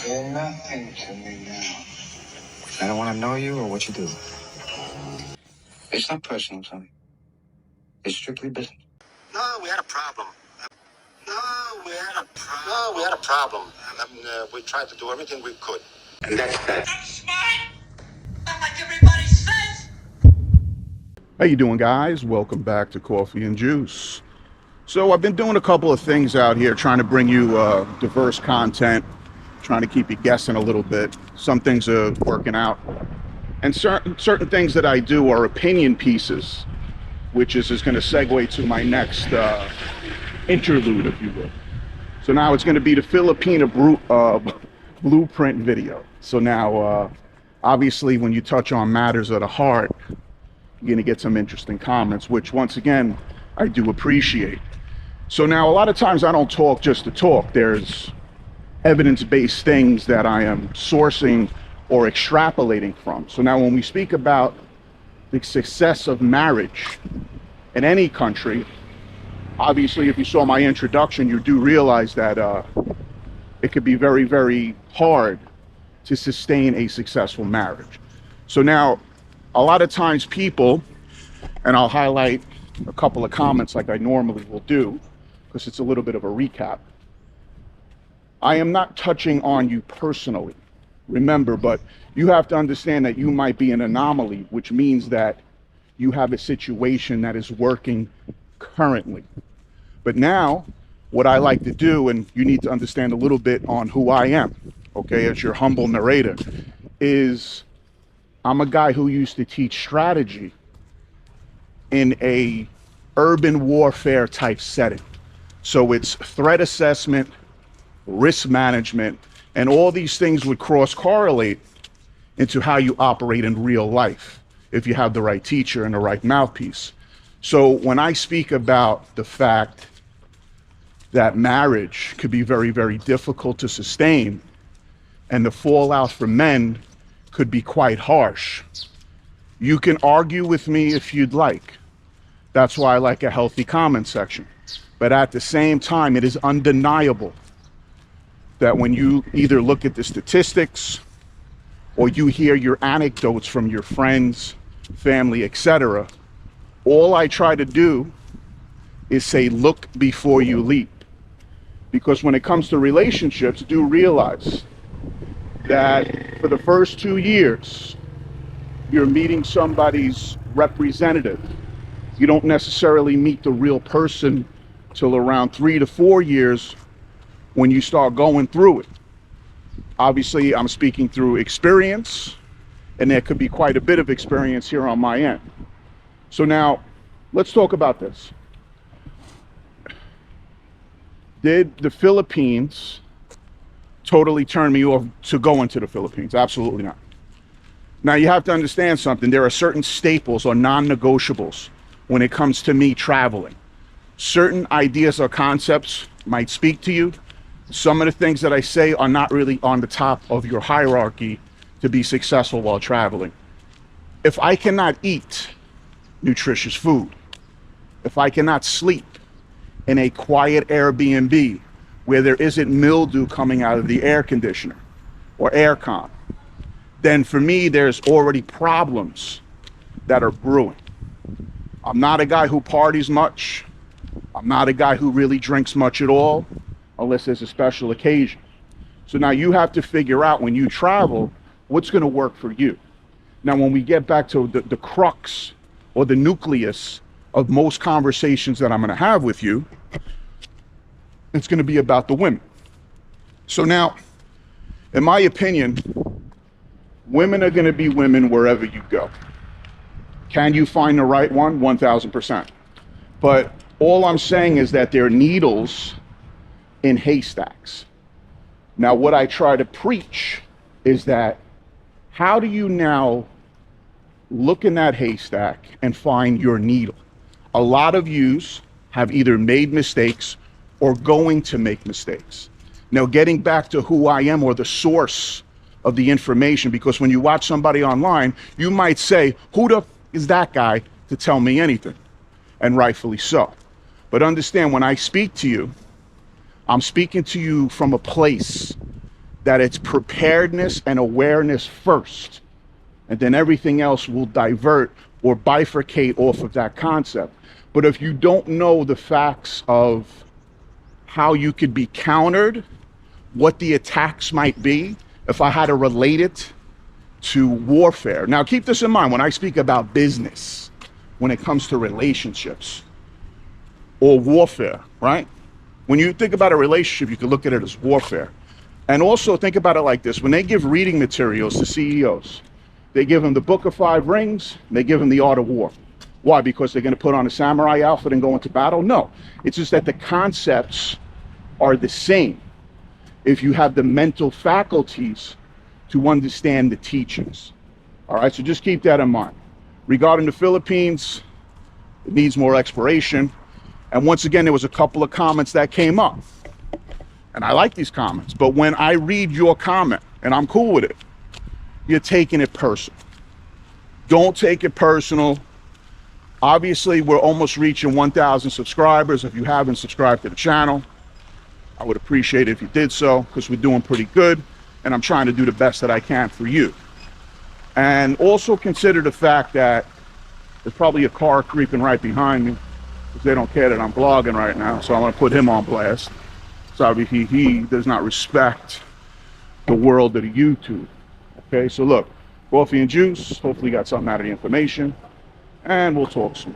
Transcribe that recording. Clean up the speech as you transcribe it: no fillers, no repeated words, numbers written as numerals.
You're nothing to me now. I don't want to know you or what you do. It's not personal, Sonny. It's strictly business. No, we had a problem. No, we had a problem. We tried to do everything we could. And that's that. I'm smart! Not like everybody says! How you doing, guys? Welcome back to Coffee and Juice. So I've been doing a couple of things out here, trying to bring you diverse content, trying to keep you guessing a little bit. Some things are working out, and certain things that I do are opinion pieces, which is going to segue to my next interlude, if you will. So now it's going to be the Filipina blueprint video. So now, obviously, when you touch on matters of the heart, you're going to get some interesting comments, which once again, I do appreciate. So now a lot of times I don't talk just to talk. There's evidence-based things that I am sourcing or extrapolating from. So now when we speak about the success of marriage in any country, obviously if you saw my introduction, you do realize that it could be very, very hard to sustain a successful marriage. So now, a lot of times people, and I'll highlight a couple of comments like I normally will do, because it's a little bit of a recap. I am not touching on you personally, remember, but you have to understand that you might be an anomaly, which means that you have a situation that is working currently. But now, what I like to do, and you need to understand a little bit on who I am, okay, as your humble narrator, is I'm a guy who used to teach strategy in a urban warfare type setting. So it's threat assessment, risk management, and all these things would cross correlate into how you operate in real life if you have the right teacher and the right mouthpiece. So when I speak about the fact that marriage could be very, very difficult to sustain and the fallout for men could be quite harsh, you can argue with me if you'd like. That's why I like a healthy comment section. But at the same time, it is undeniable that when you either look at the statistics or you hear your anecdotes from your friends, family, etc., all I try to do is say, look before you leap. Because when it comes to relationships, do realize that for the first 2 years, you're meeting somebody's representative. You don't necessarily meet the real person till around 3 to 4 years when you start going through it. Obviously, I'm speaking through experience, and there could be quite a bit of experience here on my end. So now, let's talk about this. Did the Philippines totally turn me off to going to the Philippines? Absolutely not. Now, you have to understand something. There are certain staples or non-negotiables when it comes to me traveling. Certain ideas or concepts might speak to you. Some of the things that I say are not really on the top of your hierarchy to be successful while traveling. If I cannot eat nutritious food, if I cannot sleep in a quiet Airbnb where there isn't mildew coming out of the air conditioner or aircon, then for me, there's already problems that are brewing. I'm not a guy who parties much. I'm not a guy who really drinks much at all, unless there's a special occasion. So now you have to figure out when you travel, what's going to work for you. Now, when we get back to the crux or the nucleus of most conversations that I'm going to have with you, it's going to be about the women. So now, in my opinion, women are going to be women wherever you go. Can you find the right one? 1,000%. But all I'm saying is that they're needles in haystacks. Now, what I try to preach is that how do you now look in that haystack and find your needle? A lot of yous have either made mistakes or going to make mistakes. Now, getting back to who I am or the source of the information, because when you watch somebody online, you might say, who the f is that guy to tell me anything? And rightfully so. But understand, when I speak to you, I'm speaking to you from a place that it's preparedness and awareness first, and then everything else will divert or bifurcate off of that concept. But if you don't know the facts of how you could be countered, what the attacks might be, if I had to relate it to warfare. Now keep this in mind when I speak about business, when it comes to relationships or warfare, right? When you think about a relationship, you can look at it as warfare. And also think about it like this: when they give reading materials to CEOs, they give them the Book of Five Rings, and they give them the Art of War. Why? Because they're going to put on a samurai outfit and go into battle? No, it's just that the concepts are the same if you have the mental faculties to understand the teachings. All right, so just keep that in mind. Regarding the Philippines, it needs more exploration. And once again, there was a couple of comments that came up. And I like these comments, but when I read your comment, and I'm cool with it, you're taking it personal. Don't take it personal. Obviously, we're almost reaching 1,000 subscribers. If you haven't subscribed to the channel, I would appreciate it if you did so, because we're doing pretty good, and I'm trying to do the best that I can for you. And also consider the fact that there's probably a car creeping right behind me, because they don't care that I'm blogging right now, so I want to put him on blast. So he does not respect the world of YouTube. Okay, so look, Coffee and Juice, hopefully you got something out of the information, and we'll talk soon.